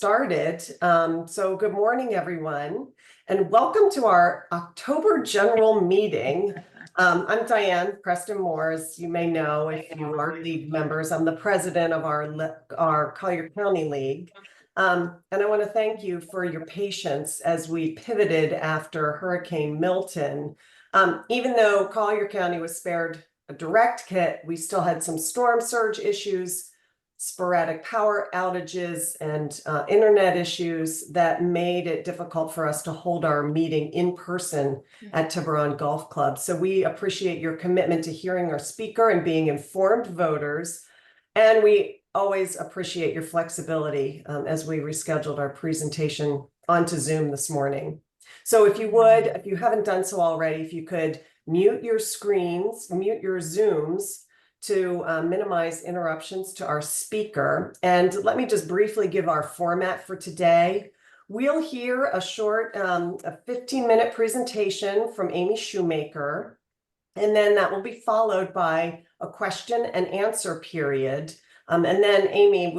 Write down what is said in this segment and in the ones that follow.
started. So good morning, everyone, and welcome to our October general meeting. I'm Diane, Preston Moore, as you may know if you are league members. I'm the president of our Collier County League. And I want to thank you for your patience as we pivoted after Hurricane Milton. Even though Collier County was spared a direct hit, we still had some storm surge issues, sporadic power outages, and internet issues that made it difficult for us to hold our meeting in person at Tiburon Golf Club. So we appreciate your commitment to hearing our speaker and being informed voters. And we always appreciate your flexibility as we rescheduled our presentation onto Zoom this morning. So if you haven't done so already, if you could mute your screens, mute your Zooms, to minimize interruptions to our speaker. And let me just briefly give our format for today. We'll hear a short, a 15-minute presentation from Amy Shumaker, and then that will be followed by a question and answer period. And then Amy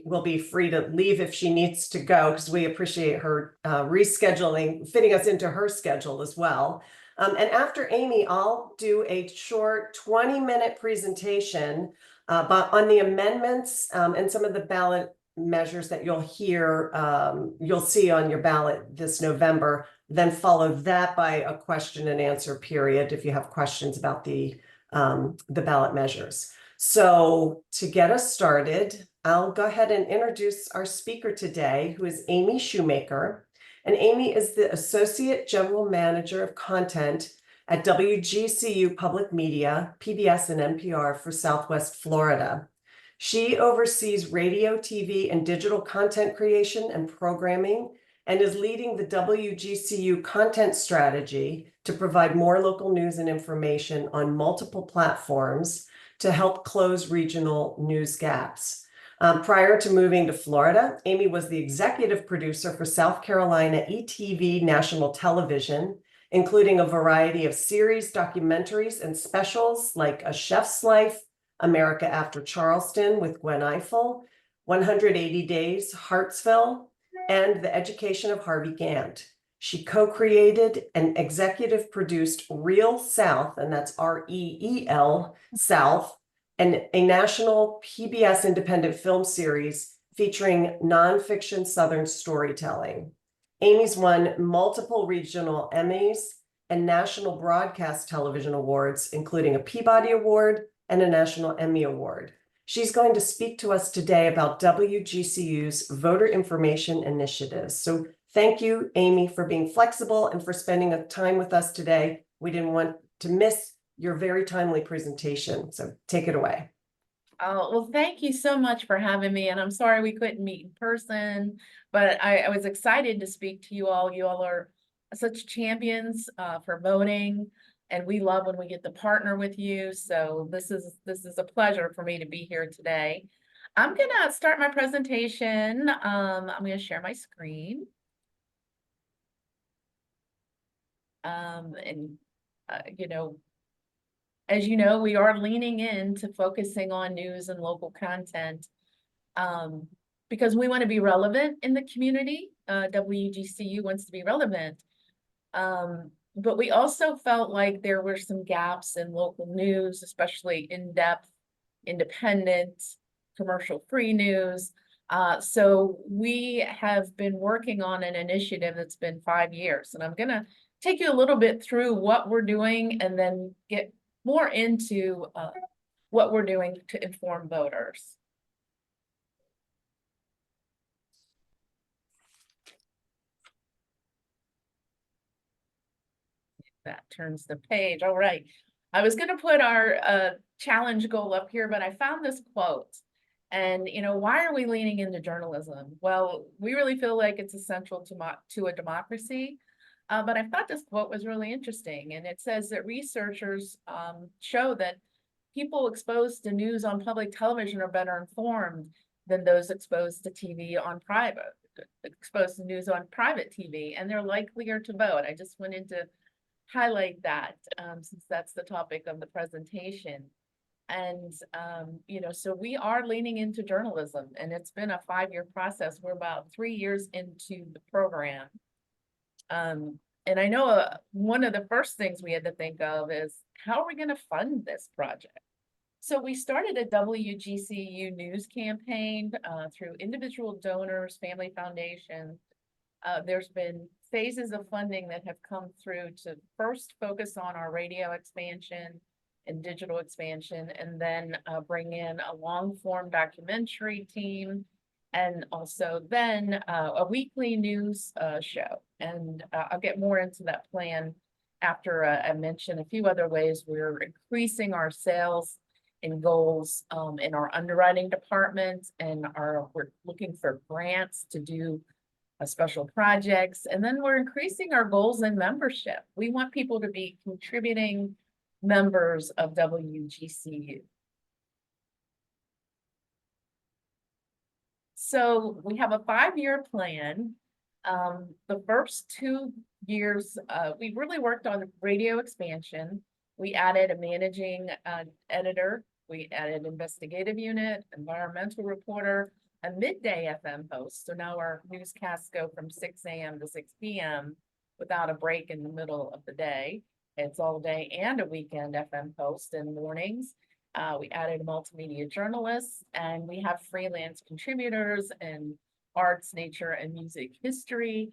will be free to leave if she needs to go, because we appreciate her rescheduling, fitting us into her schedule as well. And after Amy, I'll do a short 20-minute presentation on the amendments and some of the ballot measures that you'll see on your ballot this November, then follow that by a question and answer period if you have questions about the ballot measures. So to get us started, I'll go ahead and introduce our speaker today, who is Amy Shumaker. And Amy is the Associate General Manager of Content at WGCU Public Media, PBS and NPR for Southwest Florida. She oversees radio, TV, and digital content creation and programming, and is leading the WGCU content strategy to provide more local news and information on multiple platforms to help close regional news gaps. Prior to moving to Florida, Amy was the executive producer for South Carolina ETV National Television, including a variety of series, documentaries, and specials like A Chef's Life, America After Charleston with Gwen Ifill, 180 Days, Hartsville, and The Education of Harvey Gantt. She co-created and executive produced Real South, and that's REEL South, and a national PBS independent film series featuring nonfiction Southern storytelling. Amy's won multiple regional Emmys and national broadcast television awards, including a Peabody Award and a National Emmy Award. She's going to speak to us today about WGCU's voter information initiatives. So thank you, Amy, for being flexible and for spending time with us today. We didn't want to miss your very timely presentation. So take it away. Oh, well, thank you so much for having me. And I'm sorry we couldn't meet in person, but I was excited to speak to you all. You all are such champions for voting, and we love when we get to partner with you. So this is a pleasure for me to be here today. I'm gonna start my presentation. I'm gonna share my screen. As you know, we are leaning into focusing on news and local content because we want to be relevant in the community. WGCU wants to be relevant. But we also felt like there were some gaps in local news, especially in-depth, independent, commercial-free news. So we have been working on an initiative that's been 5 years. And I'm going to take you a little bit through what we're doing and then get more into what we're doing to inform voters. That turns the page. All right. I was going to put our challenge goal up here, but I found this quote. And, why are we leaning into journalism? Well, we really feel like it's essential to a democracy. But I thought this quote was really interesting, and it says that researchers show that people exposed to news on public television are better informed than those exposed to news on private TV, and they're likelier to vote. I just wanted to highlight that since that's the topic of the presentation. And, you know, so we are leaning into journalism, and it's been a 5-year process. We're about 3 years into the program. And I know one of the first things we had to think of is, how are we going to fund this project? So we started a WGCU news campaign through individual donors, family foundation. There's been phases of funding that have come through to first focus on our radio expansion and digital expansion, and then bring in a long form documentary team, and also then a weekly news show. And I'll get more into that plan after I mention a few other ways we're increasing our sales and goals in our underwriting department, and we're looking for grants to do special projects. And then we're increasing our goals in membership. We want people to be contributing members of WGCU. So we have a 5-year plan. The first 2 years, we really worked on radio expansion. We added a managing editor. We added investigative unit, environmental reporter, a midday FM host. So now our newscasts go from 6 a.m. to 6 p.m. without a break in the middle of the day. It's all day and a weekend FM host in mornings. We added a multimedia journalist, and we have freelance contributors in arts, nature, and music history.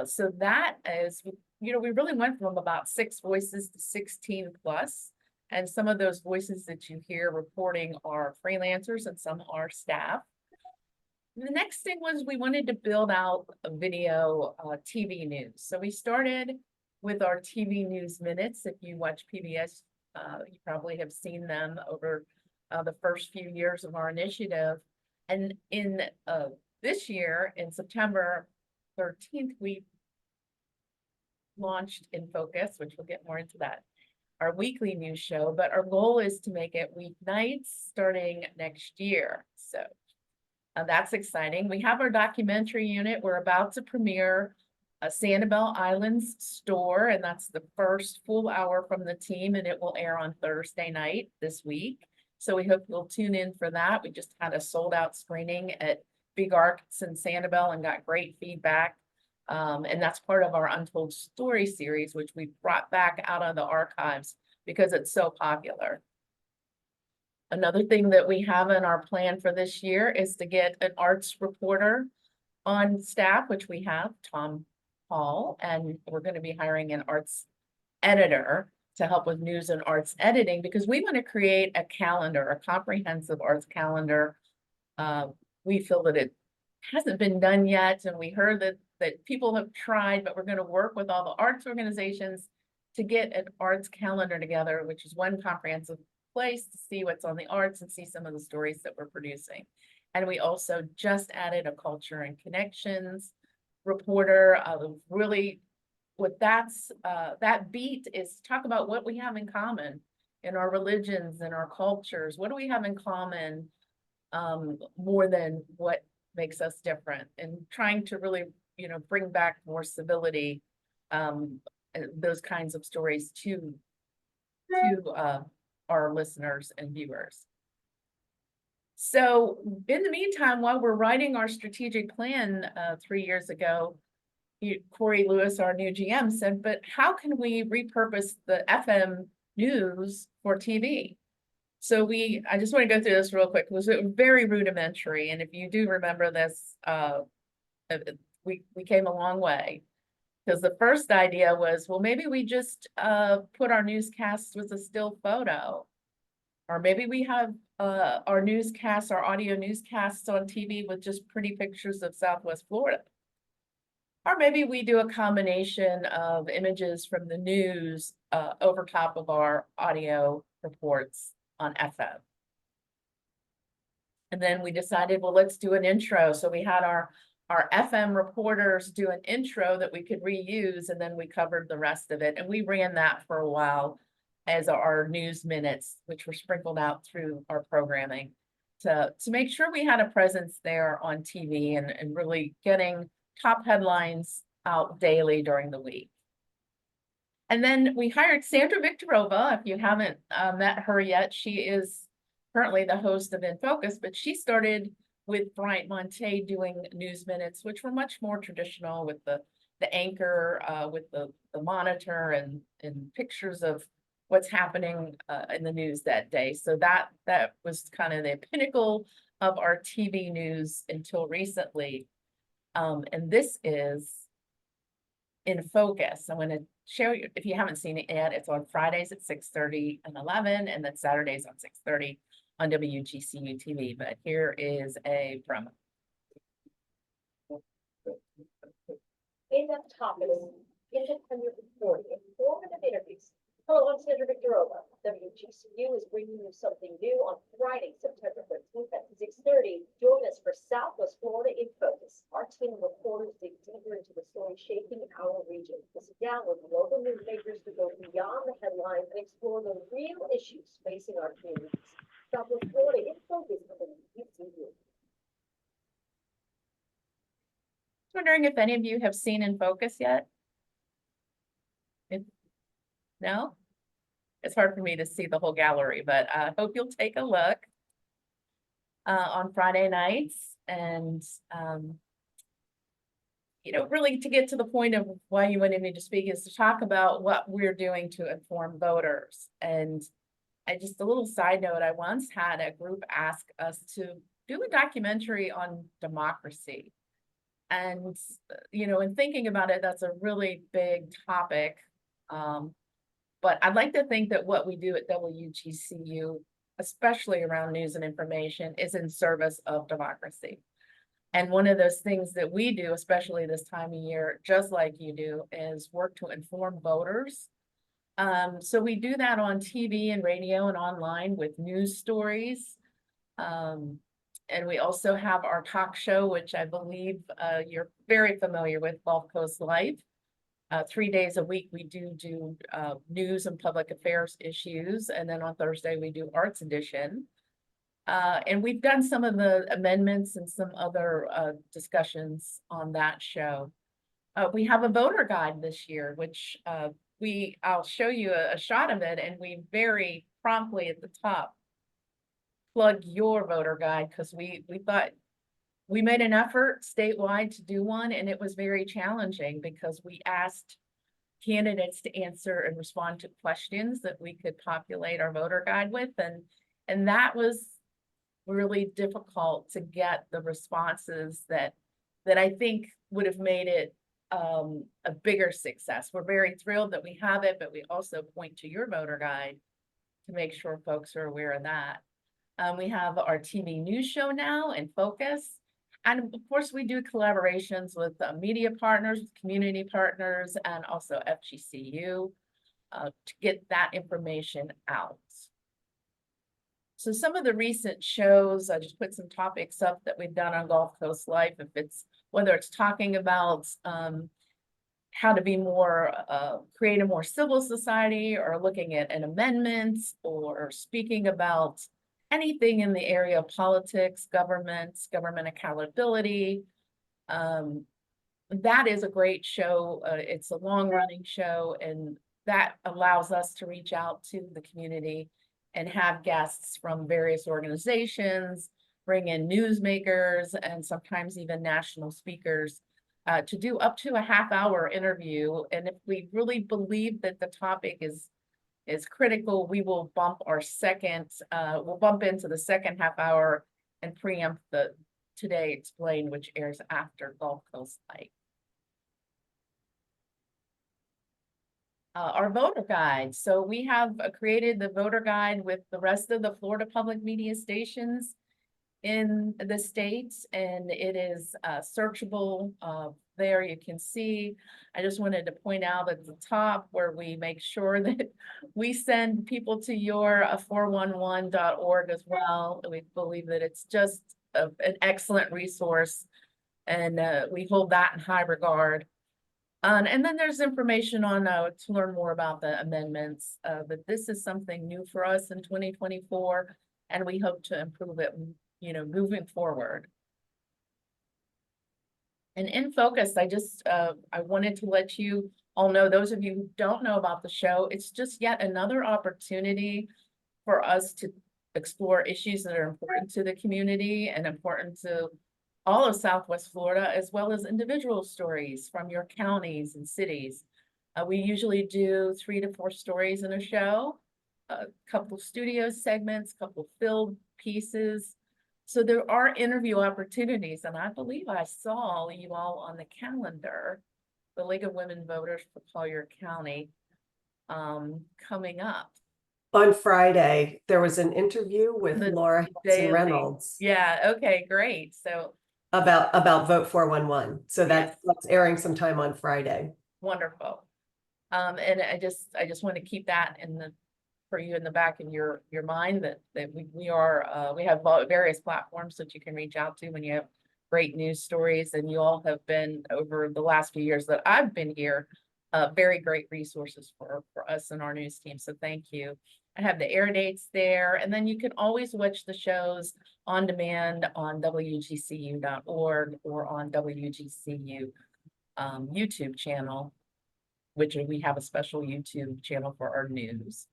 So that is, you know, we really went from about 6 voices to 16 plus. And some of those voices that you hear reporting are freelancers and some are staff. The next thing was we wanted to build out a video TV news. So we started with our TV news minutes. If you watch PBS, you probably have seen them over the first few years of our initiative. And in this year, in September 13th, we launched In Focus, which we'll get more into that, our weekly news show. But our goal is to make it weeknights starting next year. So that's exciting. We have our documentary unit. We're about to premiere a Sanibel Islands store, and that's the first full hour from the team, and it will air on Thursday night this week. So we hope you'll tune in for that. We just had a sold out screening at Big Arcs in Sanibel and got great feedback. And that's part of our Untold Story series, which we brought back out of the archives because it's so popular. Another thing that we have in our plan for this year is to get an arts reporter on staff, which we have, Tom Hall, and we're going to be hiring an arts editor to help with news and arts editing, because we want to create a calendar, a comprehensive arts calendar. We feel that it hasn't been done yet, and we heard that people have tried, but we're going to work with all the arts organizations to get an arts calendar together, which is one comprehensive place to see what's on the arts and see some of the stories that we're producing. And we also just added a culture and connections reporter. Really, what that beat is talk about what we have in common in our religions and our cultures. What do we have in common more than what makes us different, and trying to really, you know, bring back more civility, those kinds of stories to our listeners and viewers. So in the meantime, while we're writing our strategic plan 3 years ago, Corey Lewis, our new GM, said, but how can we repurpose the FM news for TV? So I just want to go through this real quick. It was very rudimentary. And if you do remember this, we came a long way. Because the first idea was, well, maybe we just put our newscasts with a still photo. Or maybe we have our newscasts, our audio newscasts on TV with just pretty pictures of Southwest Florida. Or maybe we do a combination of images from the news over top of our audio reports on FM. And then we decided, well, let's do an intro. So we had our FM reporters do an intro that we could reuse, and then we covered the rest of it. And we ran that for a while as our news minutes, which were sprinkled out through our programming to make sure we had a presence there on TV and really getting top headlines out daily during the week. And then we hired Sandra Viktorova. If you haven't met her yet, she is currently the host of In Focus, but she started with Bryant Monte doing news minutes, which were much more traditional with the anchor, with the monitor and pictures of what's happening in the news that day. So that was kind of the pinnacle of our TV news until recently. And this is In Focus. I'm going to show you, if you haven't seen it yet, it's on Fridays at 6:30 and 11, and then Saturdays on 6:30 on WGCU TV. But here is a promo. In that topic, independent reporting, informative interviews. Hello, I'm Sandra Viktorova. WGCU is bringing you something new on Friday, September 13th at 6:30. Join us for Southwest Florida in Focus. Our team of reporters dig deeper into the stories shaping our region. We'll sit down with local newsmakers to go beyond the headlines and explore the real issues facing our communities. Southwest Florida in Focus on WGCU. Wondering if any of you have seen In Focus yet? No? It's hard for me to see the whole gallery, but I hope you'll take a look on Friday nights. And really to get to the point of why you wanted me to speak is to talk about what we're doing to inform voters. And just a little side note, I once had a group ask us to do a documentary on democracy. And, in thinking about it, that's a really big topic. But I'd like to think that what we do at WGCU, especially around news and information, is in service of democracy. And one of those things that we do, especially this time of year, just like you do, is work to inform voters. So we do that on TV and radio and online with news stories. And we also have our talk show, which I believe you're very familiar with, Gulf Coast Life. 3 days a week, we do news and public affairs issues. And then on Thursday, we do Arts Edition. And we've done some of the amendments and some other discussions on that show. We have a voter guide this year, which I'll show you a shot of it. And we very promptly at the top plug your voter guide, because we thought we made an effort statewide to do one, and it was very challenging because we asked candidates to answer and respond to questions that we could populate our voter guide with, and that was really difficult to get the responses that I think would have made it a bigger success. We're very thrilled that we have it, but we also point to your voter guide to make sure folks are aware of that. We have our TV news show now In Focus. And of course, we do collaborations with media partners, community partners, and also FGCU to get that information out. So some of the recent shows, I just put some topics up that we've done on Gulf Coast Life, whether it's talking about how to be more, create a more civil society, or looking at an amendment, or speaking about anything in the area of politics, government accountability. That is a great show. It's a long-running show, and that allows us to reach out to the community and have guests from various organizations, bring in newsmakers, and sometimes even national speakers to do up to a half-hour interview. And if we really believe that the topic is critical, we will bump into the second half hour and preempt the Today Explained, which airs after Gulf Coast Light. Our voter guide. So we have created the voter guide with the rest of the Florida public media stations in the state, and it is searchable. There you can see. I just wanted to point out at the top where we make sure that we send people to your 411.org as well. We believe that it's just an excellent resource, and we hold that in high regard. And then there's information on to learn more about the amendments. But this is something new for us in 2024, and we hope to improve it, moving forward. And In Focus, I wanted to let you I'll know those of you who don't know about the show, it's just yet another opportunity for us to explore issues that are important to the community and important to all of Southwest Florida, as well as individual stories from your counties and cities. We usually do 3 to 4 stories in a show, a couple of studio segments, couple of filled pieces. So there are interview opportunities, and I believe I saw you all on the calendar, the League of Women Voters for Collier County, coming up. On Friday, there was an interview with The Laura daily. Reynolds Yeah, okay, great. So about Vote 411. So Yes. that's airing sometime on Friday. wonderful. And I just want to keep that for you in the back of your mind that we have various platforms that you can reach out to when you have great news stories, and you all have been, over the last few years that I've been here, very great resources for us and our news team. So thank you. I have the air dates there, and then you can always watch the shows on demand on WGCU.org or on WGCU YouTube channel, which we have a special YouTube channel for our news.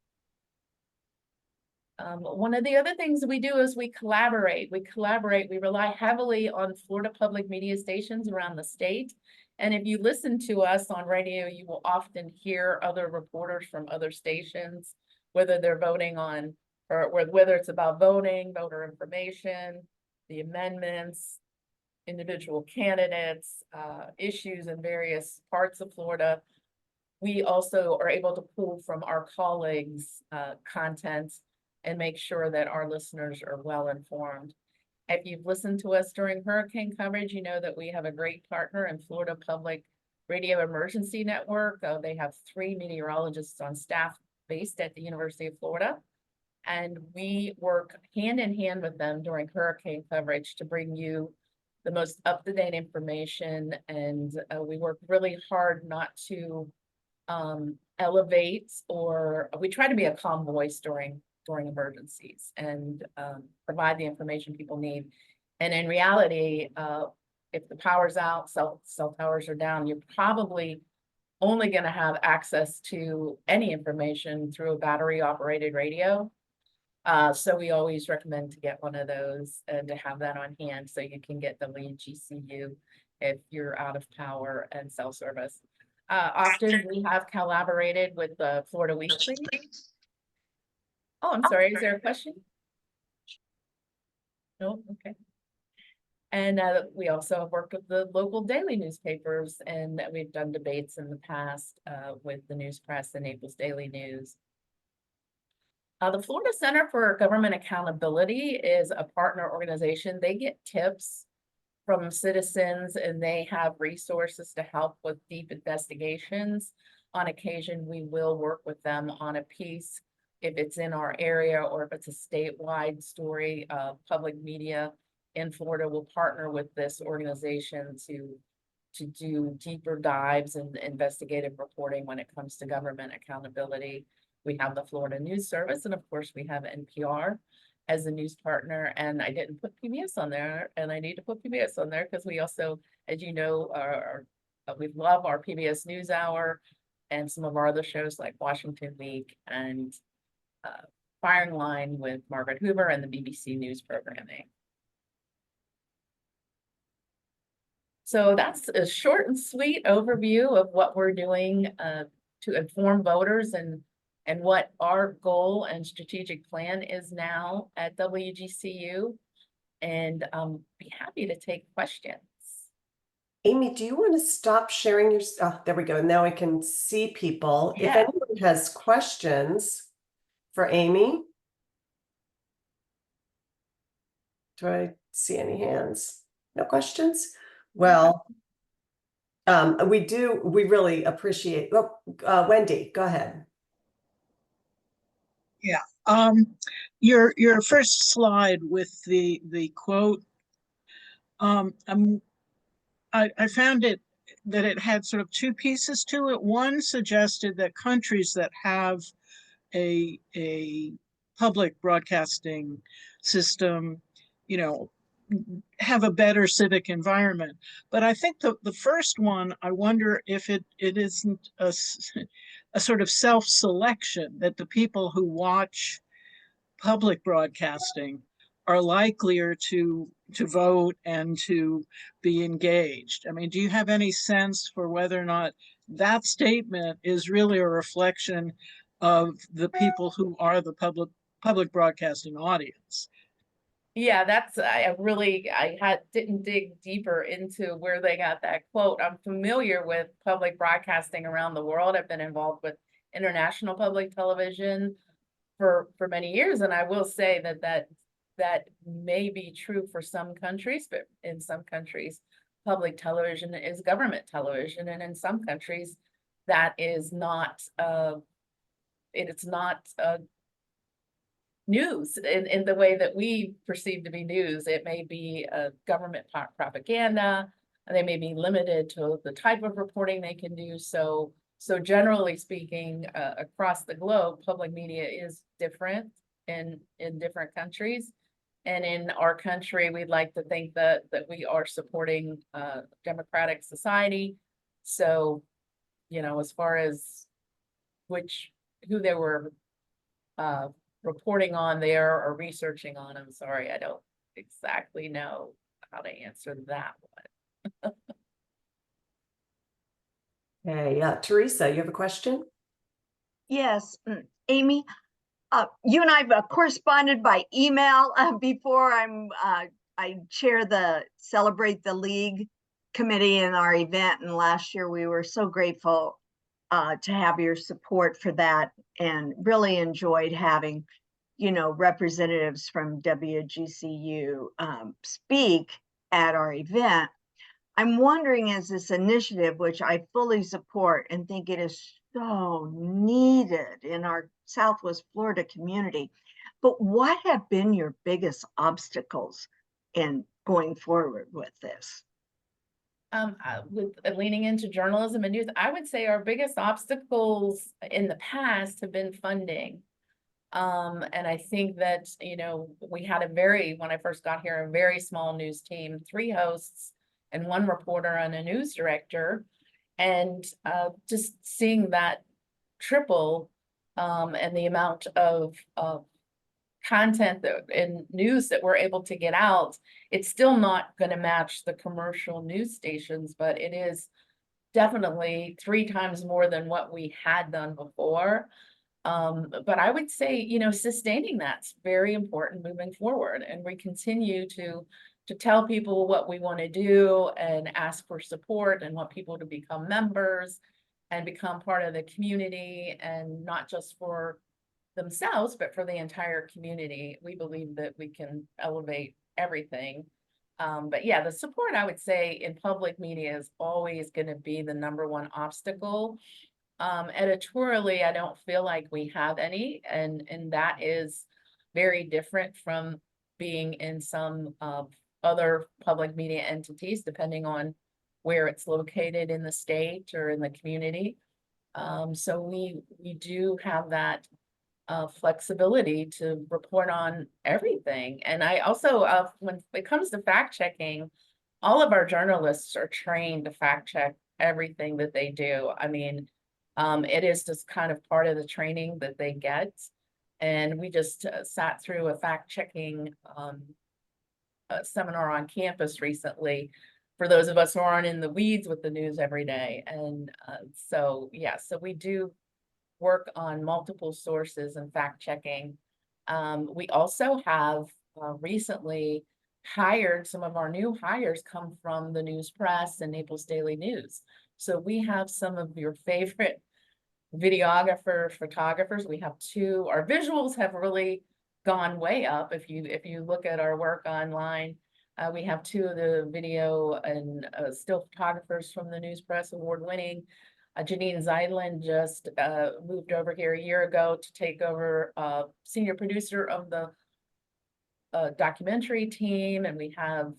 One of the other things we do is we collaborate. We rely heavily on Florida public media stations around the state. And if you listen to us on radio, you will often hear other reporters from other stations, whether they're voting on, or whether it's about voting, voter information, the amendments, individual candidates, issues in various parts of Florida. We also are able to pull from our colleagues' content and make sure that our listeners are well informed. If you've listened to us during hurricane coverage, you know that we have a great partner in Florida Public Radio Emergency Network. They have 3 meteorologists on staff based at the University of Florida. And we work hand in hand with them during hurricane coverage to bring you the most up-to-date information. And we work really hard not to elevate, or we try to be a calm voice during emergencies and provide the information people need. And in reality, if the power's out, cell towers are down, you're probably only going to have access to any information through a battery operated radio. So we always recommend to get one of those and to have that on hand so you can get the WGCU if you're out of power and cell service. Often we have collaborated with the Florida Weekly. Oh, I'm sorry, is there a question? No, okay. And we also have worked with the local daily newspapers, and we've done debates in the past with the News Press and Naples Daily News. The Florida Center for Government Accountability is a partner organization. They get tips from citizens, and they have resources to help with deep investigations. On occasion, we will work with them on a piece if it's in our area or if it's a statewide story. Public media in Florida will partner with this organization to do deeper dives and investigative reporting when it comes to government accountability. We have the Florida News Service, and of course we have NPR as a news partner. And I didn't put PBS on there, and I need to put PBS on there because we also, as you know, we love our PBS NewsHour and some of our other shows like Washington Week and Firing Line with Margaret Hoover and the BBC News programming. So that's a short and sweet overview of what we're doing to inform voters and what our goal and strategic plan is now at WGCU. And be happy to take questions. Amy, do you want to stop sharing your stuff? There we go. Now I can see people. If Yeah. anyone has questions for Amy. Do I see any hands? No questions? Well, we really appreciate, Wendy, go ahead. Yeah. Your first slide with the quote, I found it that it had sort of 2 pieces to it. One suggested that countries that have a public broadcasting system, you know, have a better civic environment. But I think the first one, I wonder if it isn't a sort of self-selection, that the people who watch public broadcasting are likelier to vote and to be engaged. I mean, do you have any sense for whether or not that statement is really a reflection of the people who are the public broadcasting audience? Yeah, that's, didn't dig deeper into where they got that quote. I'm familiar with public broadcasting around the world. I've been involved with international public television for many years, and I will say that may be true for some countries, but in some countries, public television is government television, and in some countries, that is not, it's not news in the way that we perceive to be news. It may be government propaganda. They may be limited to the type of reporting they can do. So generally speaking, across the globe, public media is different in different countries. And in our country, we'd like to think that we are supporting democratic society. So, you know, as far as who they were reporting on there or researching on, I'm sorry, I don't exactly know how to answer that one. Okay, Teresa, you have a question? Yes, Amy, you and I have corresponded by email before. I chair the Celebrate the League committee in our event, and last year we were so grateful to have your support for that, and really enjoyed having, you know, representatives from WGCU speak at our event. I'm wondering, as this initiative, which I fully support and think it is so needed in our Southwest Florida community, but what have been your biggest obstacles in going forward with this? With leaning into journalism and news, I would say our biggest obstacles in the past have been funding. And I think that, you know, we had when I first got here, a very small news team, 3 hosts and 1 reporter and a news director. And just seeing that triple, and the amount of content and news that we're able to get out, it's still not going to match the commercial news stations, but it is definitely 3 times more than what we had done before. But I would say, you know, sustaining that's very important moving forward, and we continue to tell people what we want to do and ask for support and want people to become members and become part of the community, and not just for themselves, but for the entire community. We believe that we can elevate everything. But yeah, the support, I would say, in public media is always going to be the #1 obstacle. Editorially, I don't feel like we have any, and that is very different from being in some other public media entities, depending on where it's located in the state or in the community. So we do have that flexibility to report on everything. And I also, when it comes to fact checking, all of our journalists are trained to fact check everything that they do. I mean, it is just kind of part of the training that they get. And we just sat through a fact checking seminar on campus recently for those of us who aren't in the weeds with the news every day. And so, yeah, so we do work on multiple sources and fact checking. We also have recently hired, some of our new hires come from the News Press and Naples Daily News. So we have some of your favorite videographers, photographers. We have 2. Our visuals have really gone way up. If you look at our work online, we have 2 of the video and still photographers from the News Press, award-winning. Janine Zeidland just moved over here a year ago to take over senior producer of the documentary team. And we have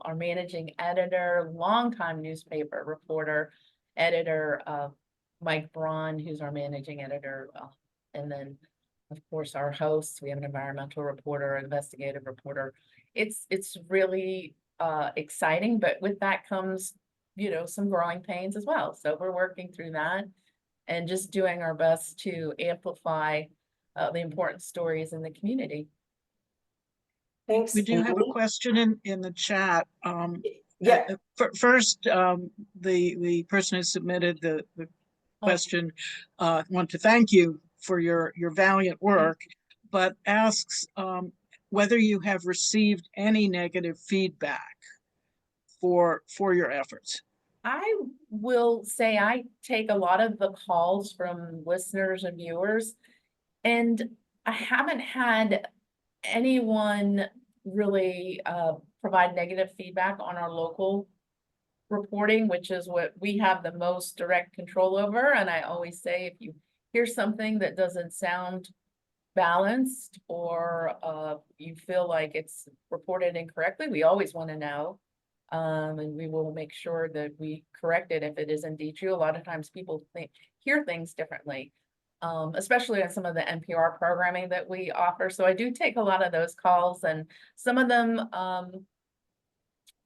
our managing editor, longtime newspaper reporter, editor, Mike Braun, who's our managing editor. And then, of course, our hosts. We have an environmental reporter, investigative reporter. it's really exciting, but with that comes, you know, some growing pains as well. So we're working through that and just doing our best to amplify the important stories in the community. Thanks. We do have a Amy. question in the chat. Yeah, First, the person who submitted the question want to thank you for your valiant work, but asks whether you have received any negative feedback for your efforts. I will say I take a lot of the calls from listeners and viewers, and I haven't had anyone really provide negative feedback on our local reporting, which is what we have the most direct control over. And I always say, if you hear something that doesn't sound balanced, or you feel like it's reported incorrectly, we always want to know. And we will make sure that we correct it if it is indeed true. A lot of times people hear things differently, especially on some of the NPR programming that we offer. So I do take a lot of those calls, and some of them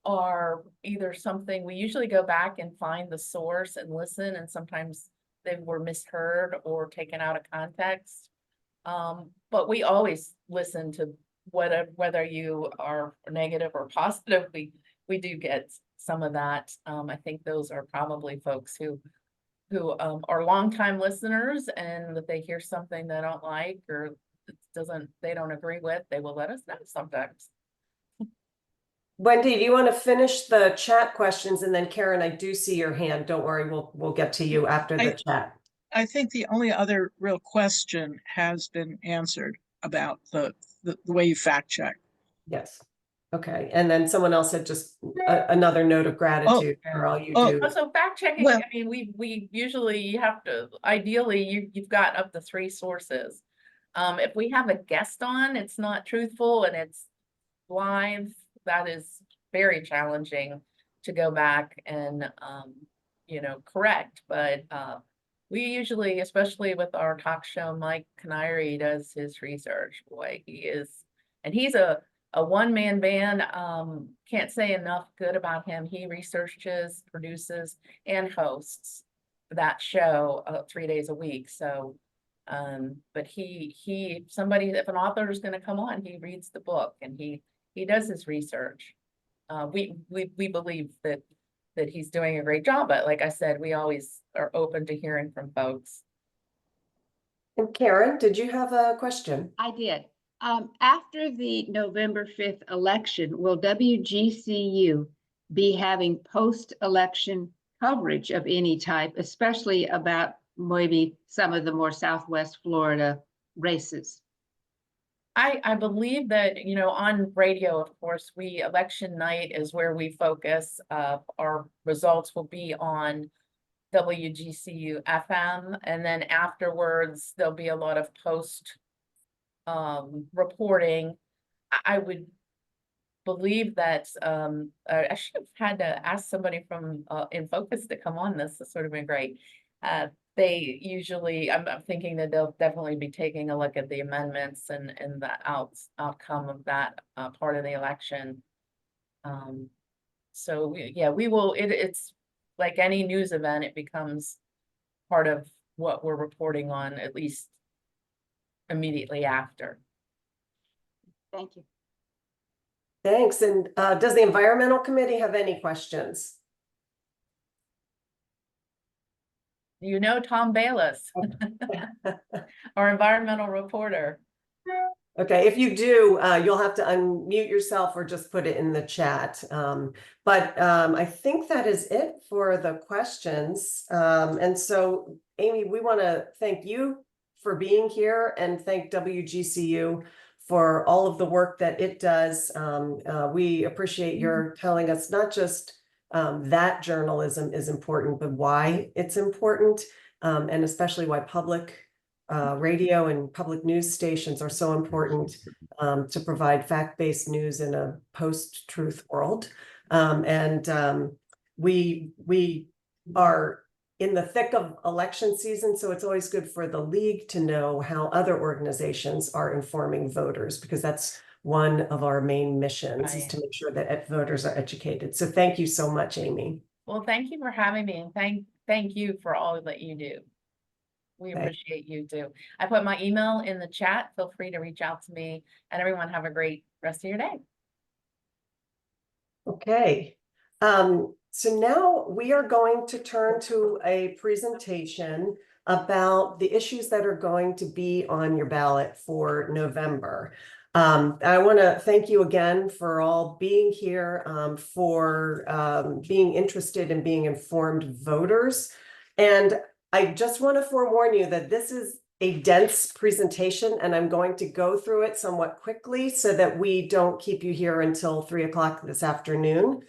are either something we usually go back and find the source and listen, and sometimes they were misheard or taken out of context. But we always listen to whether you are negative or positive. We do get some of that. I think those are probably folks who are longtime listeners, and that they hear something they don't like or they don't agree with, they will let us know sometimes. Wendy, do you want to finish the chat questions? And then Karen, I do see your hand. Don't worry, we'll get to you after the chat. I think the only other real question has been answered about the way you fact check. Yes. Okay. And then someone else had just another note of gratitude for all you do. So fact checking, Well, I mean, we usually have to, ideally you've got up to 3 sources. If we have a guest on, it's not truthful and it's live, that is very challenging to go back and you know, correct. But we usually, especially with our talk show, Mike Canary does his research. Boy, he is, and he's a one-man band. Can't say enough good about him. He researches, produces, and hosts that show 3 days a week. So but if an author is going to come on, he reads the book and he does his research. We believe that he's doing a great job, but like I said, we always are open to hearing from folks. And Karen, did you have a question? I did. After the November 5th election, will WGCU be having post-election coverage of any type, especially about maybe some of the more Southwest Florida races? I believe that, you know, on radio, of course, election night is where we focus. Our results will be on WGCU FM, and then afterwards there'll be a lot of post reporting. I would believe that I should have had to ask somebody from In Focus to come on this. This would have been great. They usually, I'm thinking that they'll definitely be taking a look at the amendments and the outcome of that part of the election. So we will. It's like any news event; it becomes part of what we're reporting on, at least immediately after. Thank you. Thanks. And does the Environmental Committee have any questions? You know, Tom Bayless, our environmental reporter. Okay, if you do, you'll have to unmute yourself or just put it in the chat. But I think that is it for the questions. And so, Amy, we want to thank you for being here and thank WGCU for all of the work that it does. We appreciate your telling us not just that journalism is important, but why it's important, and especially why public radio and public news stations are so important to provide fact-based news in a post-truth world. We are in the thick of election season, so it's always good for the league to know how other organizations are informing voters, because that's one of our main missions is Right. to make sure that voters are educated. So thank you so much, Amy. Well, thank you for having me and thank you for all that you do. We Okay. appreciate you too. I put my email in the chat. Feel free to reach out to me, and everyone have a great rest of your day. Okay. So now we are going to turn to a presentation about the issues that are going to be on your ballot for November. I want to thank you again for all being here, for being interested in being informed voters. And I just want to forewarn you that this is a dense presentation, and I'm going to go through it somewhat quickly so that we don't keep you here until 3 o'clock this afternoon,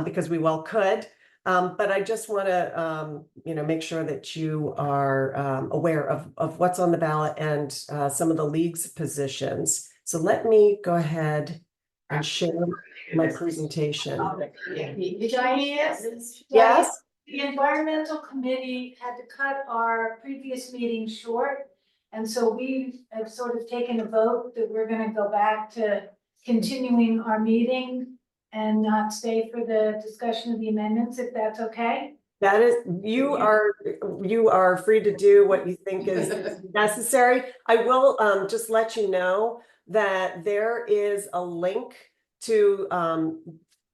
because we well could. But I just want to, make sure that you are aware of what's on the ballot and some of the league's positions. So let me go ahead and share my presentation. Diane? Yes. The environmental committee had to cut our previous meeting short. And so we have sort of taken a vote that we're gonna go back to continuing our meeting and not stay for the discussion of the amendments, if that's okay. That is, you are free to do what you think is necessary. I will just let you know that there is a link to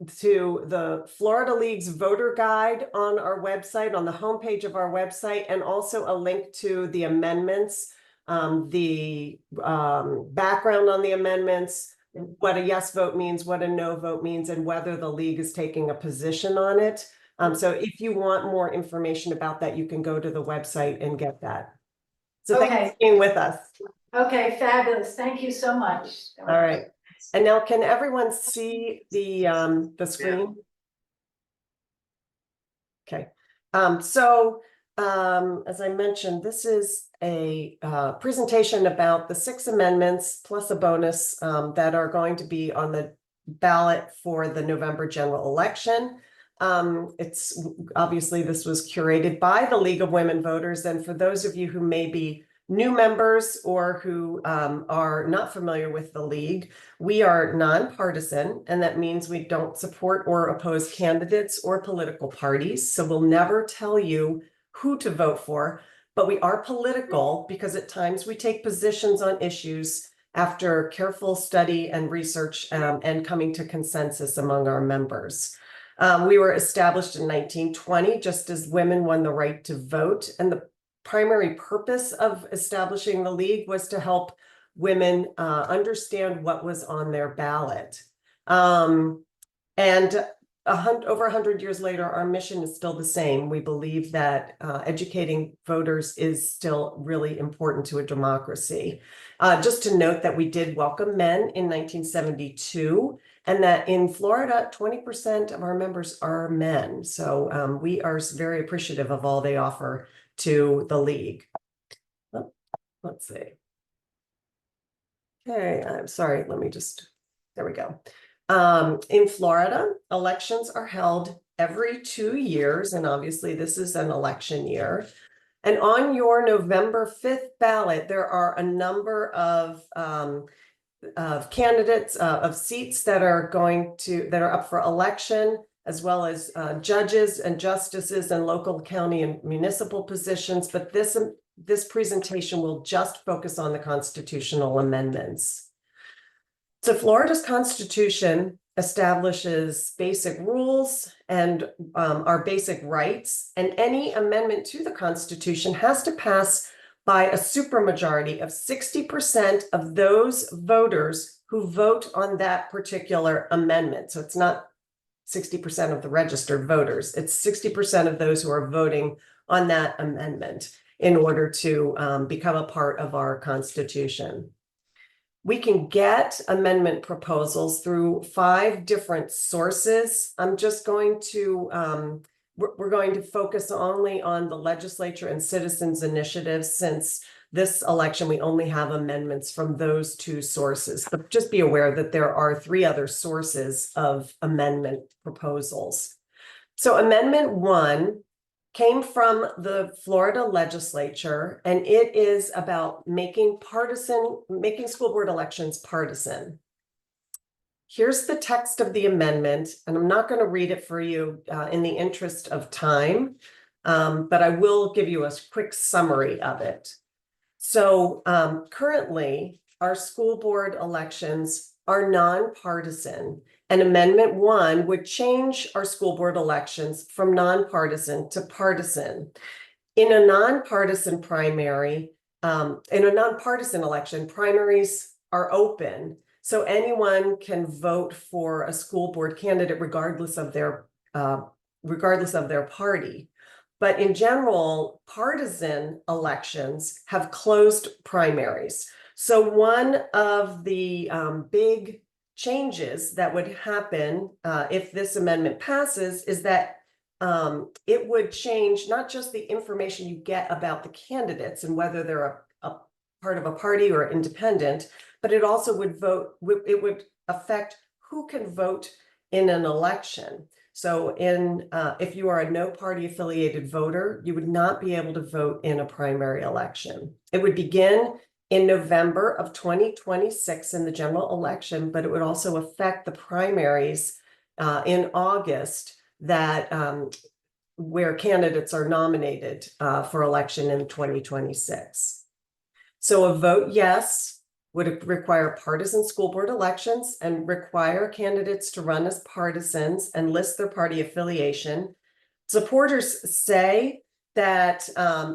the Florida League's voter guide on our website, on the homepage of our website, and also a link to the amendments, the background on the amendments, what a yes vote means, what a no vote means, and whether the league is taking a position on it. So if you want more information about that, you can go to the website and get that. So thanks for being with us. Okay, fabulous. Thank you so much. All right. And now can everyone see the screen? Okay. As I mentioned, this is a presentation about the 6 amendments plus a bonus that are going to be on the ballot for the November general election. It's obviously this was curated by the League of Women Voters, and for those of you who may be new members or who are not familiar with the League, we are nonpartisan, and that means we don't support or oppose candidates or political parties. So we'll never tell you who to vote for, but we are political because at times we take positions on issues after careful study and research and coming to consensus among our members. We were established in 1920, just as women won the right to vote, and the primary purpose of establishing the League was to help women understand what was on their ballot. And over 100 years later, our mission is still the same. We believe that educating voters is still really important to a democracy. Just to note that we did welcome men in 1972, and that in Florida, 20% of our members are men. So we are very appreciative of all they offer to the League. Let's see. Okay, I'm sorry, let me just, there we go. In Florida, elections are held every 2 years, and obviously this is an election year. And on your November 5th ballot, there are a number of candidates, of seats that are up for election, as well as judges and justices and local, county, and municipal positions. But this presentation will just focus on the constitutional amendments. So Florida's Constitution establishes basic rules and our basic rights, and any amendment to the Constitution has to pass by a supermajority of 60% of those voters who vote on that particular amendment. So it's not 60% of the registered voters, it's 60% of those who are voting on that amendment in order to become a part of our Constitution. We can get amendment proposals through 5 different sources. I'm just going to, we're going to focus only on the legislature and citizens initiatives, since this election we only have amendments from those 2 sources. But just be aware that there are 3 other sources of amendment proposals. So Amendment 1 came from the Florida legislature, and it is about making school board elections partisan. Here's the text of the amendment, and I'm not going to read it for you in the interest of time, but I will give you a quick summary of it. So currently, our school board elections are nonpartisan, and Amendment 1 would change our school board elections from nonpartisan to partisan. In a nonpartisan election, primaries are open. So anyone can vote for a school board candidate regardless of their party. But in general, partisan elections have closed primaries. So one of the big changes that would happen if this amendment passes is that it would change not just the information you get about the candidates and whether they're a part of a party or independent, but it also it would affect who can vote in an election. So if you are a no party affiliated voter, you would not be able to vote in a primary election. It would begin in November of 2026 in the general election, but it would also affect the primaries in August that where candidates are nominated for election in 2026. So a vote yes would require partisan school board elections and require candidates to run as partisans and list their party affiliation. Supporters say that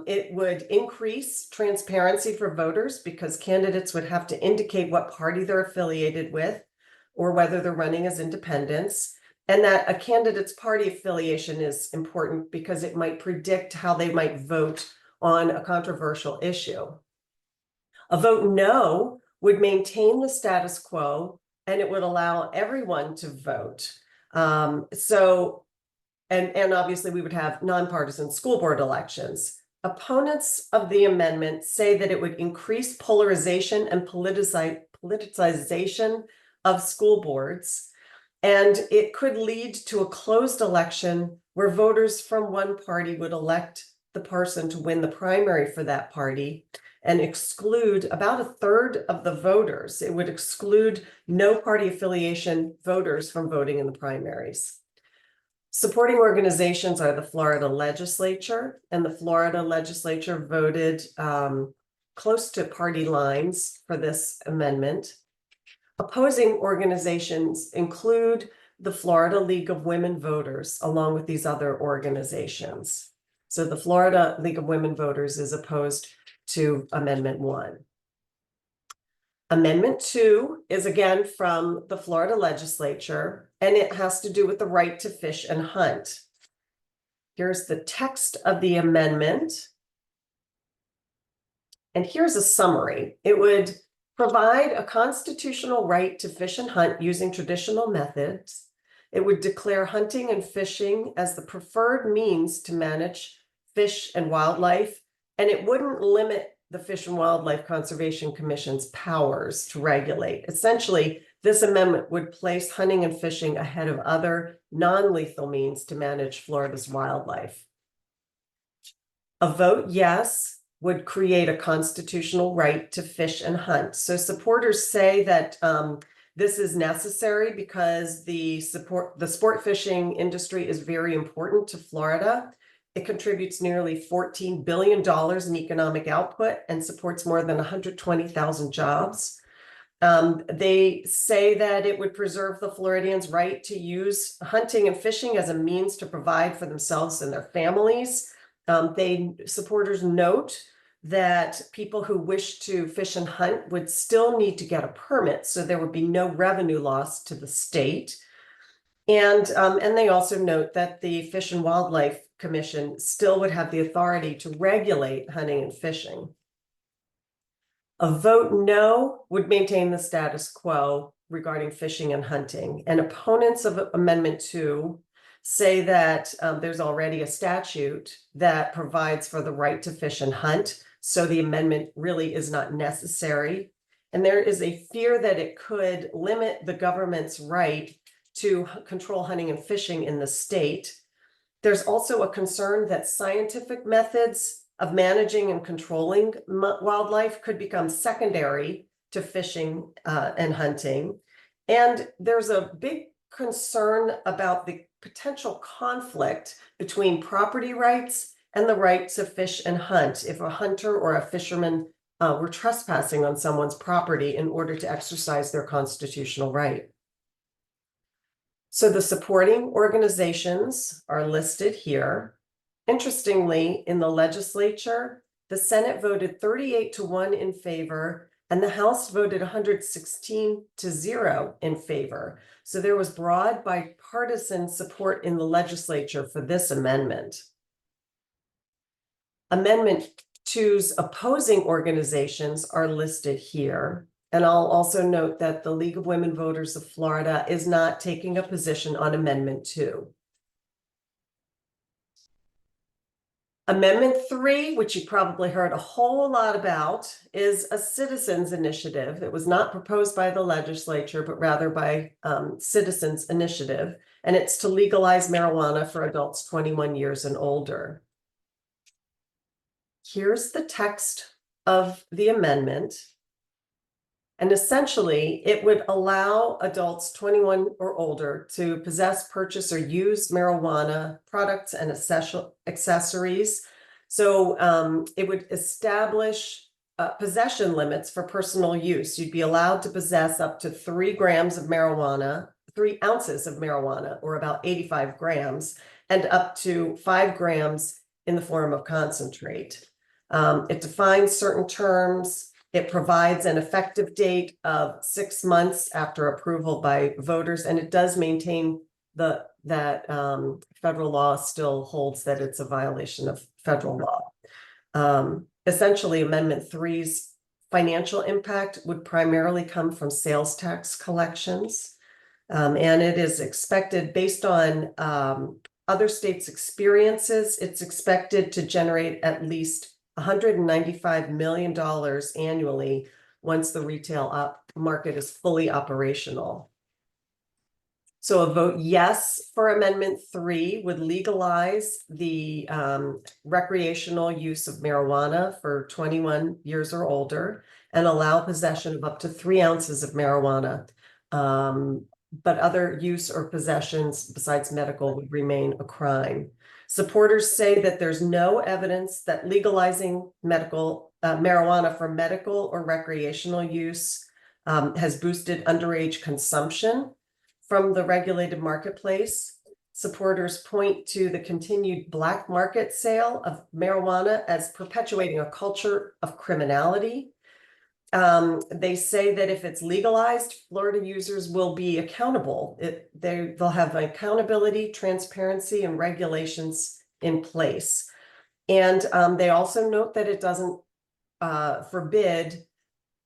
it would increase transparency for voters because candidates would have to indicate what party they're affiliated with or whether they're running as independents, and that a candidate's party affiliation is important because it might predict how they might vote on a controversial issue. A vote no would maintain the status quo and it would allow everyone to vote. And obviously we would have nonpartisan school board elections. Opponents of the amendment say that it would increase polarization and politicization of school boards, and it could lead to a closed election where voters from one party would elect the person to win the primary for that party and exclude about a third of the voters. It would exclude no party affiliation voters from voting in the primaries. Supporting organizations are the Florida legislature, and the Florida legislature voted close to party lines for this amendment. Opposing organizations include the Florida League of Women Voters, along with these other organizations. So the Florida League of Women Voters is opposed to Amendment 1. Amendment 2 is again from the Florida legislature, and it has to do with the right to fish and hunt. Here's the text of the amendment. And here's a summary. It would provide a constitutional right to fish and hunt using traditional methods. It would declare hunting and fishing as the preferred means to manage fish and wildlife, and it wouldn't limit the Fish and Wildlife Conservation Commission's powers to regulate. Essentially, this amendment would place hunting and fishing ahead of other non-lethal means to manage Florida's wildlife. A vote yes would create a constitutional right to fish and hunt. So supporters say that this is necessary because the sport fishing industry is very important to Florida. It contributes nearly $14 billion in economic output and supports more than 120,000 jobs. They say that it would preserve the Floridians' right to use hunting and fishing as a means to provide for themselves and their families. Supporters note that people who wish to fish and hunt would still need to get a permit, so there would be no revenue loss to the state. And they also note that the Fish and Wildlife Commission still would have the authority to regulate hunting and fishing. A vote no would maintain the status quo regarding fishing and hunting. And opponents of Amendment 2 say that there's already a statute that provides for the right to fish and hunt, so the amendment really is not necessary. And there is a fear that it could limit the government's right to control hunting and fishing in the state. There's also a concern that scientific methods of managing and controlling wildlife could become secondary to fishing and hunting. And there's a big concern about the potential conflict between property rights and the right to fish and hunt if a hunter or a fisherman were trespassing on someone's property in order to exercise their constitutional right. So the supporting organizations are listed here. Interestingly, in the legislature, the Senate voted 38-1 in favor, and the House voted 116-0 in favor. So there was broad bipartisan support in the legislature for this amendment. Amendment 2's opposing organizations are listed here. And I'll also note that the League of Women Voters of Florida is not taking a position on Amendment 2. Amendment 3, which you probably heard a whole lot about, is a citizens initiative. It was not proposed by the legislature, but rather by citizens initiative. And it's to legalize marijuana for adults 21 years and older. Here's the text of the amendment. And essentially, it would allow adults 21 or older to possess, purchase, or use marijuana products and accessories. So it would establish possession limits for personal use. You'd be allowed to possess up to 3 grams of marijuana, 3 ounces of marijuana, or about 85 grams, and up to 5 grams in the form of concentrate. It defines certain terms. It provides an effective date of 6 months after approval by voters, and it does maintain that federal law still holds that it's a violation of federal law. Essentially, Amendment 3's financial impact would primarily come from sales tax collections, and it is expected, based on other states' experiences, it's expected to generate at least $195 million annually once the retail market is fully operational. So a vote yes for Amendment 3 would legalize the recreational use of marijuana for 21 years or older and allow possession of up to 3 ounces of marijuana. But other use or possessions besides medical would remain a crime. Supporters say that there's no evidence that legalizing marijuana for medical or recreational use has boosted underage consumption from the regulated marketplace. Supporters point to the continued black market sale of marijuana as perpetuating a culture of criminality. They say that if it's legalized, Florida users will be accountable. They'll have accountability, transparency, and regulations in place. And they also note that it doesn't forbid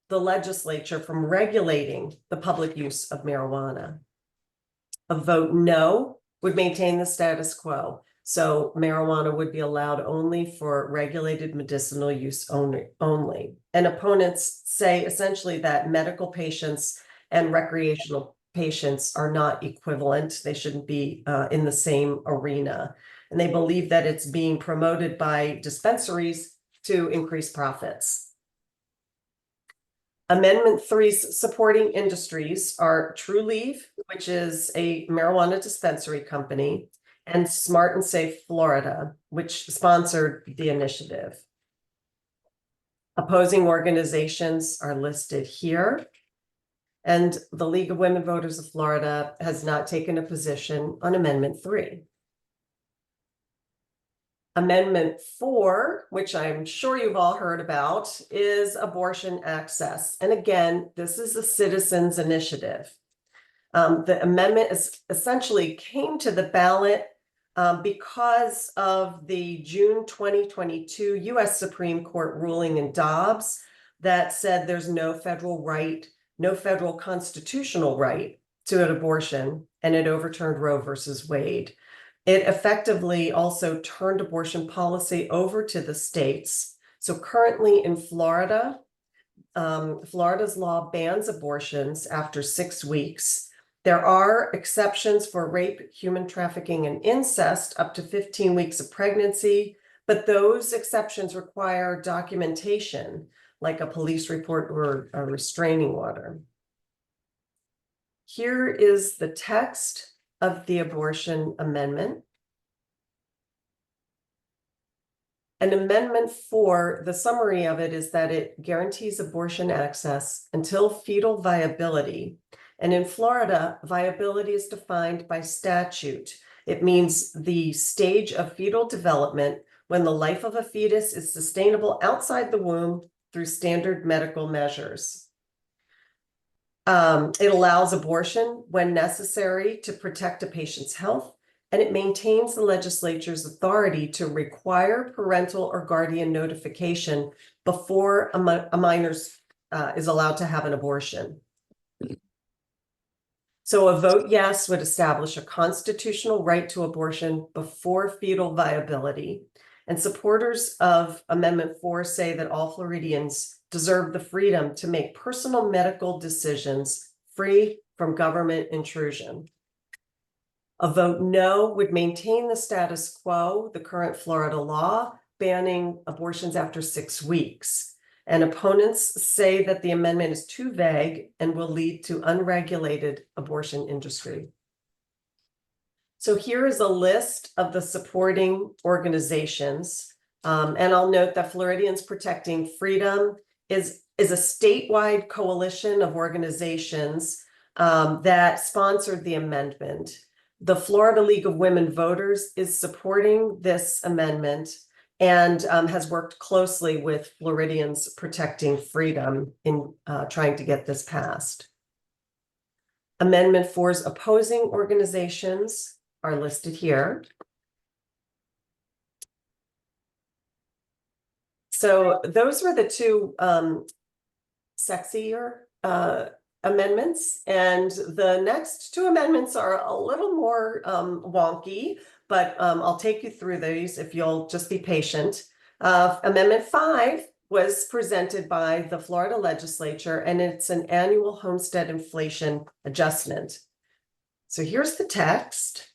the legislature from regulating the public use of marijuana. A vote no would maintain the status quo. So marijuana would be allowed only for regulated medicinal use only. And opponents say essentially that medical patients and recreational patients are not equivalent. They shouldn't be in the same arena. And they believe that it's being promoted by dispensaries to increase profits. Amendment 3's supporting industries are True Leaf, which is a marijuana dispensary company, and Smart and Safe Florida, which sponsored the initiative. Opposing organizations are listed here, and the League of Women Voters of Florida has not taken a position on Amendment 3. Amendment 4, which I'm sure you've all heard about, is abortion access. And again, this is a citizens initiative. The amendment essentially came to the ballot because of the June 2022 U.S. Supreme Court ruling in Dobbs that said there's no federal right, no federal constitutional right to an abortion, and it overturned Roe versus Wade. It effectively also turned abortion policy over to the states. So currently in Florida, Florida's law bans abortions after 6 weeks. There are exceptions for rape, human trafficking, and incest up to 15 weeks of pregnancy, but those exceptions require documentation, like a police report or a restraining order. Here is the text of the abortion amendment. And Amendment 4, the summary of it is that it guarantees abortion access until fetal viability. And in Florida, viability is defined by statute. It means the stage of fetal development when the life of a fetus is sustainable outside the womb through standard medical measures. It allows abortion when necessary to protect a patient's health, and it maintains the legislature's authority to require parental or guardian notification before a minor is allowed to have an abortion. So a vote yes would establish a constitutional right to abortion before fetal viability. And supporters of Amendment 4 say that all Floridians deserve the freedom to make personal medical decisions free from government intrusion. A vote no would maintain the status quo, the current Florida law banning abortions after 6 weeks. And opponents say that the amendment is too vague and will lead to unregulated abortion industry. So here is a list of the supporting organizations. And I'll note that Floridians Protecting Freedom is a statewide coalition of organizations that sponsored the amendment. The Florida League of Women Voters is supporting this amendment and has worked closely with Floridians Protecting Freedom in trying to get this passed. Amendment 4's opposing organizations are listed here. So those were the two sexier amendments, and the next two amendments are a little more wonky, but I'll take you through these if you'll just be patient. Amendment 5 was presented by the Florida legislature, and it's an annual homestead inflation adjustment. So here's the text.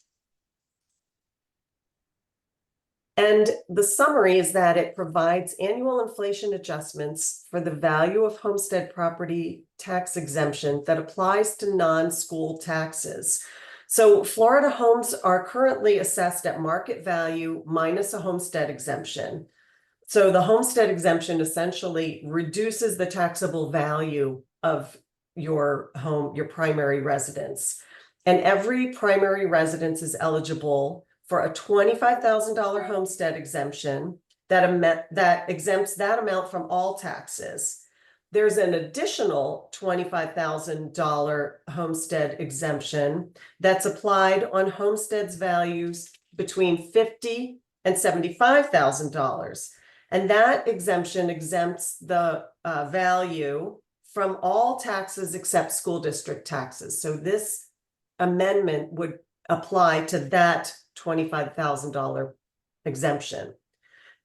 And the summary is that it provides annual inflation adjustments for the value of homestead property tax exemption that applies to non-school taxes. So Florida homes are currently assessed at market value minus a homestead exemption. So the homestead exemption essentially reduces the taxable value of your home, your primary residence. And every primary residence is eligible for a $25,000 homestead exemption that exempts that amount from all taxes. There's an additional $25,000 homestead exemption that's applied on homesteads values between $50,000 and $75,000. And that exemption exempts the value from all taxes except school district taxes. So this amendment would apply to that $25,000 exemption.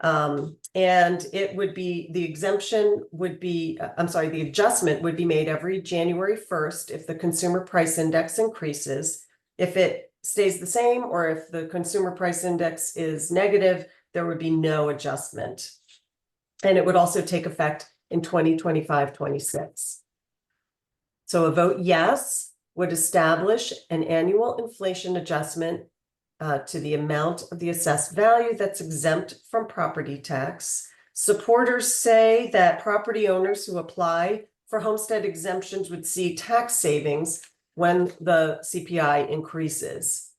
And it would be, the exemption would be, the adjustment would be made every January 1st if the consumer price index increases. If it stays the same, or if the consumer price index is negative, there would be no adjustment. And it would also take effect in 2025-26. So a vote yes would establish an annual inflation adjustment to the amount of the assessed value that's exempt from property tax. Supporters say that property owners who apply for homestead exemptions would see tax savings when the CPI increases.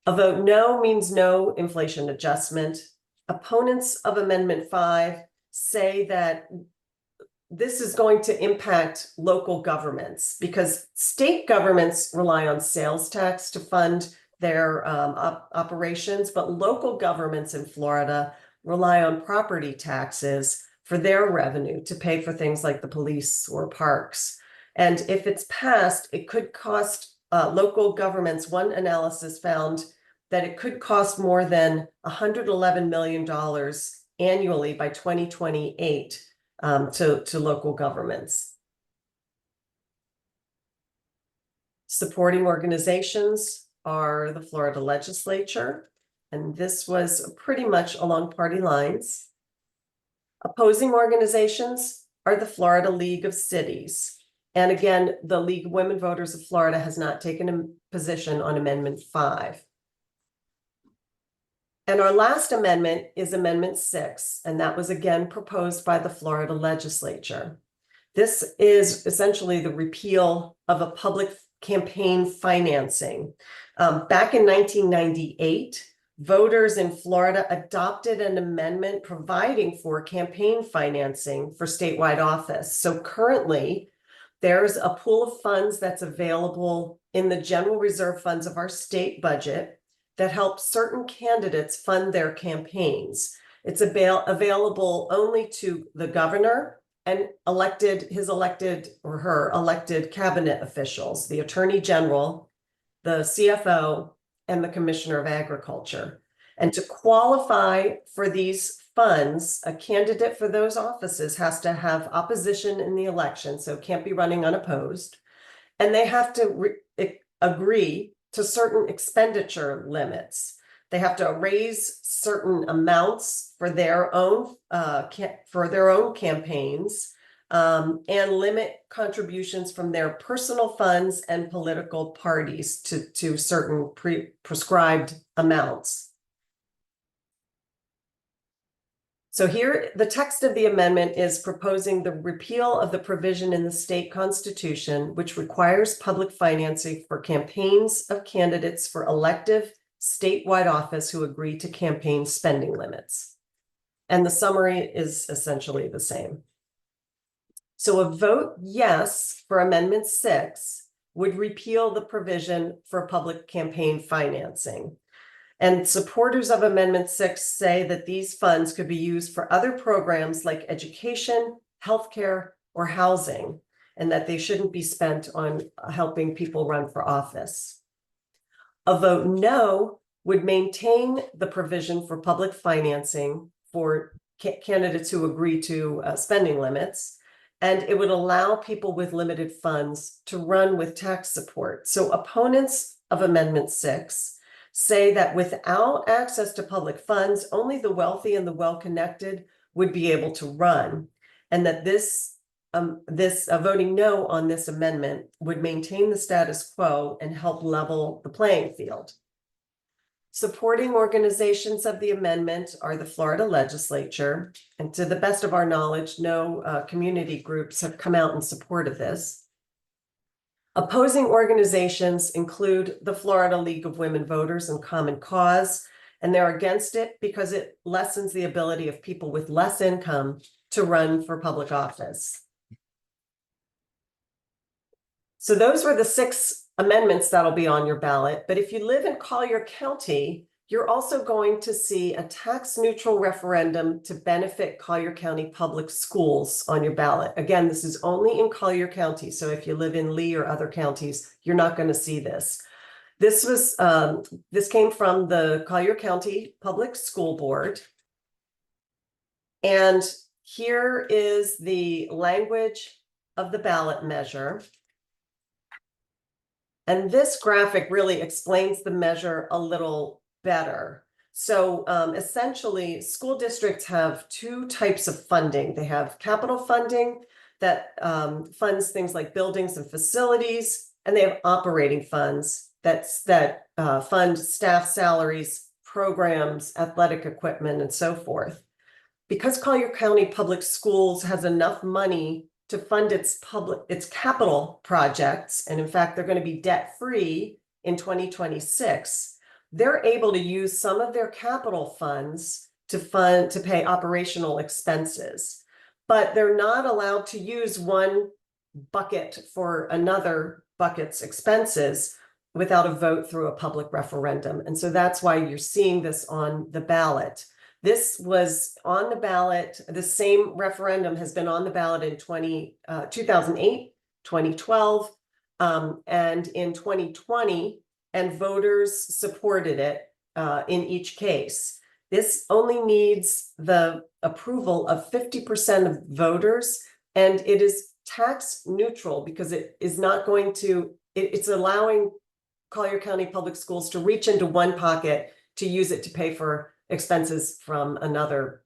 A vote no means no inflation adjustment. Opponents of Amendment 5 say that this is going to impact local governments because state governments rely on sales tax to fund their operations, but local governments in Florida rely on property taxes for their revenue to pay for things like the police or parks. And if it's passed, it could cost local governments, one analysis found that it could cost more than $111 million annually by 2028 to local governments. Supporting organizations are the Florida legislature, and this was pretty much along party lines. Opposing organizations are the Florida League of Cities. And again, the League of Women Voters of Florida has not taken a position on Amendment 5. And our last amendment is Amendment 6, and that was again proposed by the Florida legislature. This is essentially the repeal of a public campaign financing. Back in 1998, voters in Florida adopted an amendment providing for campaign financing for statewide office. So currently, there's a pool of funds that's available in the general reserve funds of our state budget that help certain candidates fund their campaigns. It's available only to the governor and his elected or her elected cabinet officials, the attorney general, the CFO, and the commissioner of agriculture. And to qualify for these funds, a candidate for those offices has to have opposition in the election, so can't be running unopposed. And they have to agree to certain expenditure limits. They have to raise certain amounts for their own campaigns, and limit contributions from their personal funds and political parties to certain prescribed amounts. So here, the text of the amendment is proposing the repeal of the provision in the state constitution, which requires public financing for campaigns of candidates for elective statewide office who agree to campaign spending limits. And the summary is essentially the same. So a vote yes for Amendment 6 would repeal the provision for public campaign financing. And supporters of Amendment 6 say that these funds could be used for other programs like education, healthcare, or housing, and that they shouldn't be spent on helping people run for office. A vote no would maintain the provision for public financing for candidates who agree to spending limits, and it would allow people with limited funds to run with tax support. So opponents of Amendment 6 say that without access to public funds, only the wealthy and the well-connected would be able to run, and that voting no on this amendment would maintain the status quo and help level the playing field. Supporting organizations of the amendment are the Florida legislature, and to the best of our knowledge, no community groups have come out in support of this. Opposing organizations include the Florida League of Women Voters and Common Cause, and they're against it because it lessens the ability of people with less income to run for public office. So those were the 6 amendments that'll be on your ballot. But if you live in Collier County, you're also going to see a tax-neutral referendum to benefit Collier County Public Schools on your ballot. Again, this is only in Collier County. So if you live in Lee or other counties, you're not going to see this. This came from the Collier County Public School Board. And here is the language of the ballot measure. And this graphic really explains the measure a little better. So essentially, school districts have 2 types of funding. They have capital funding that funds things like buildings and facilities, and they have operating funds that fund staff salaries, programs, athletic equipment, and so forth. Because Collier County Public Schools has enough money to fund its capital projects, and in fact, they're going to be debt-free in 2026, they're able to use some of their capital funds to pay operational expenses, but they're not allowed to use one bucket for another bucket's expenses without a vote through a public referendum. And so that's why you're seeing this on the ballot. This was on the ballot. The same referendum has been on the ballot in 2008, 2012, and in 2020, and voters supported it in each case. This only needs the approval of 50% of voters, and it is tax neutral because it is not going to, it's allowing Collier County Public Schools to reach into one pocket to use it to pay for expenses from another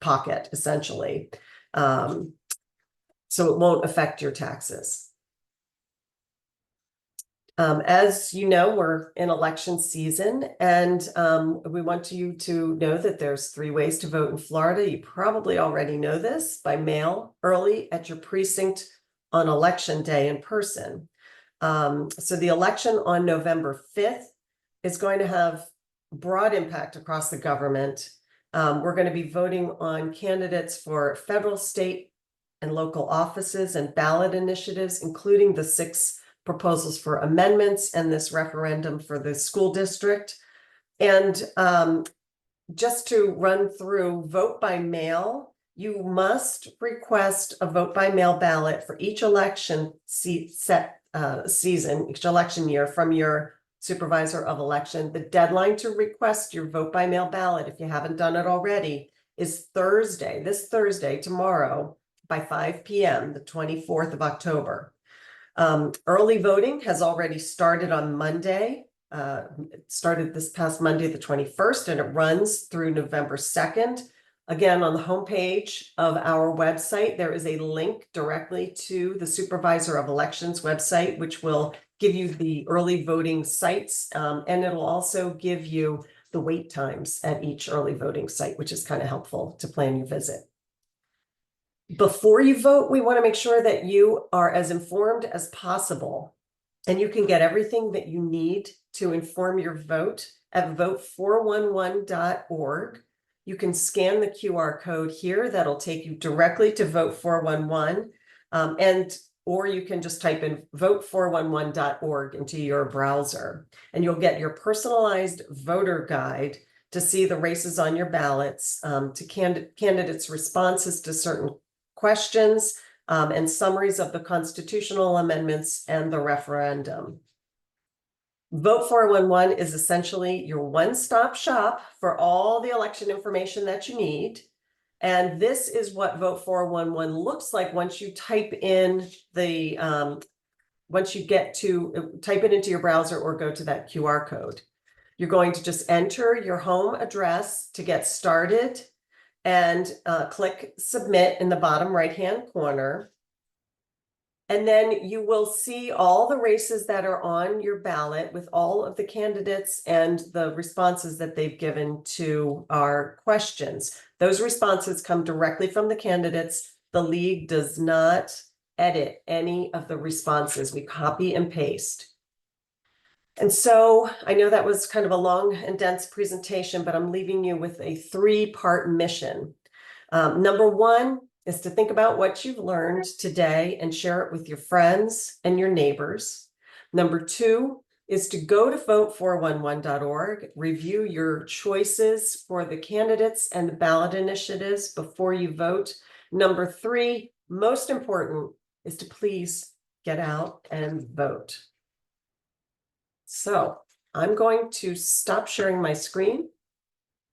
pocket, essentially. So So it won't affect your taxes. As you know, we're in election season, and we want you to know that there's 3 ways to vote in Florida. You probably already know this: by mail, early, at your precinct on election day in person. So the election on November 5th is going to have broad impact across the government. We're going to be voting on candidates for federal, state, and local offices and ballot initiatives, including the 6 proposals for amendments and this referendum for the school district. And just to run through, vote by mail, you must request a vote by mail ballot for each election season, each election year, from your supervisor of election. The deadline to request your vote by mail ballot, if you haven't done it already, is Thursday, this Thursday, tomorrow, by 5 p.m., the 24th of October. Early voting has already started on Monday. It started this past Monday, the 21st, and it runs through November 2nd. Again, on the homepage of our website, there is a link directly to the Supervisor of Elections website, which will give you the early voting sites, and it'll also give you the wait times at each early voting site, which is kind of helpful to plan your visit. Before you vote, we want to make sure that you are as informed as possible, and you can get everything that you need to inform your vote at vote411.org. You can scan the QR code here. That'll take you directly to Vote 411, or you can just type in vote411.org into your browser, and you'll get your personalized voter guide to see the races on your ballots, to candidates' responses to certain questions, and summaries of the constitutional amendments and the referendum. Vote 411 is essentially your one-stop shop for all the election information that you need. And this is what Vote 411 looks like once you type in the, once you get to type it into your browser or go to that QR code. You're going to just enter your home address to get started, and click submit in the bottom right-hand corner. And then you will see all the races that are on your ballot with all of the candidates and the responses that they've given to our questions. Those responses come directly from the candidates. The league does not edit any of the responses. We copy and paste. And so I know that was kind of a long and dense presentation, but I'm leaving you with a 3-part mission. Number 1 is to think about what you've learned today and share it with your friends and your neighbors. Number 2 is to go to vote411.org, review your choices for the candidates and the ballot initiatives before you vote. Number 3, most important, is to please get out and vote. So I'm going to stop sharing my screen